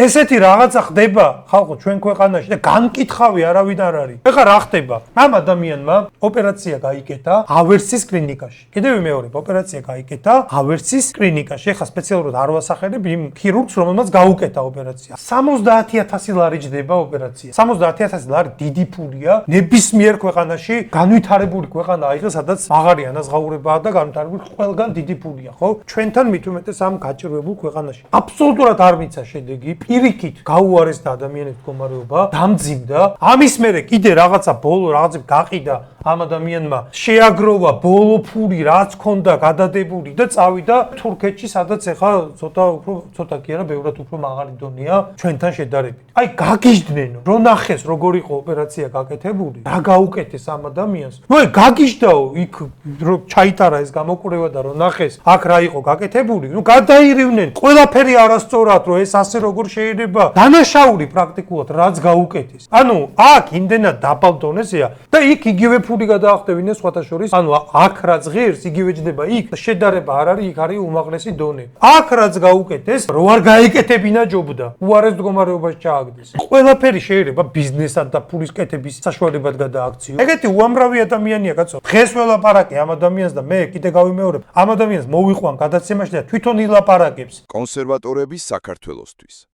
ესეთი რაღაცა ხდება ხალხო ჩვენ ქვეყანაში და განკითხავი არავინ არ არის. ეხლა რა ხდება? ამ ადამიანმა ოპერაცია გაიკეთა ავერსის კლინიკაში. კიდევ მეორე ოპერაცია გაიკეთა ავერსის კლინიკაში. ეხლა სპეციალურად არ ვასახელებ იმ ქირურგს, რომელმაც გაუკეთა ოპერაცია. 70,000 ლარი ჯდება ოპერაცია. 70,000 ლარი დიდი ფულია. ნებისმიერ ქვეყანაში განვითარებული ქვეყანა აიღეს, სადაც მაღალი ანაზღაურებაა და განვითარებული ყველგან დიდი ფულია, ხო? ჩვენთან მით უმეტეს ამ გაჭირვებულ ქვეყანაში. აბსოლუტურად არ მიცა შედეგი. პირიქით გაუარესდა ადამიანის მდგომარეობა, დამძიმდა. ამის მერე კიდე რაღაცა ბოლო რაღაცებს გაყიდა ამ ადამიანმა, შეაგროვა ბოლო ფული, რაც ქონდა გადადებული და წავიდა თურქეთში, სადაც ეხა ცოტა კი არა, ბევრად უფრო მაღალი დონეა ჩვენთან შედარებით. აი გაგიჟდნენ, რო ნახეს როგორ იყო ოპერაცია გაკეთებული, რა გაუკეთეს ამ ადამიანს. ნუ აი გაგიჟდაო იქ რო ჩაიტარა ეს გამოკვლევა და რო ნახეს, აქ რა იყო გაკეთებული, ნუ გადაირივნენ. ყველაფერი არასწორად, რომ ეს ასე როგორ შეიძლება დანაშაული პრაქტიკულად რაც გაუკეთეს. ანუ აქ იმდენად დაბალ დონეზეა და იქ იგივე ფული გადაახტევინეს სხვათა შორის. ანუ აქ რაც ღირს, იგივე ჯდება იქ. შედარება არ არის, იქ არის უმაღლესი დონე. აქ რაც გაუკეთეს, რო არ გაეკეთებინა ჯობდა, უარეს მდგომარეობაში ჩააგდეს. ყველაფერი შეიძლება ბიზნესად და ფულის კეთების საშუალებად გადააქციო. ეგეთი უამრავი ადამიანია, კაცო. დღეს ველაპარაკე ამ ადამიანს და მე კიდე გავიმეორებ, ამ ადამიანს მოვიყვან გადაცემაში და თვითონ ილაპარაკებს. კონსერვატორების საქართველოსთვის